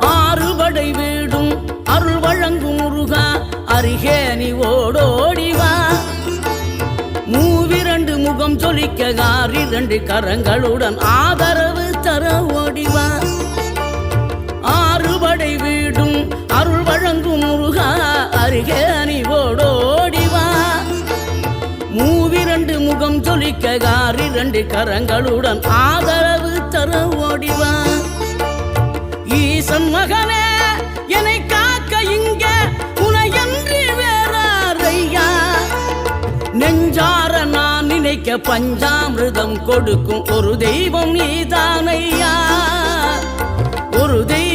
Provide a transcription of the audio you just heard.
ஆறுபடை வீடும் அருள் வழங்கும் முருகா அருகே நீ ஓடோடிவா. மூவிரண்டு முகம் சொலிக்க ஆறிரண்டு கரங்களுடன் ஆதரவு தர ஓடிவா. ஆறுபடை வீடும் அருள் வழங்கும் முருகா அருகே நீ ஓடோடிவா. மூவிரண்டு முகம் சொலிக்க ஆறிரண்டு கரங்களுடன் ஆதரவு தர ஓடிவா. ஈசன் மகனே என்னை காக்க இங்க உனையன்றி வேறாரையா. நெஞ்சார நான் நினைக்க பஞ்சாமிர்தம் கொடுக்கும் ஒரு தெய்வம் நீதானையா. ஒரு தெய்வம்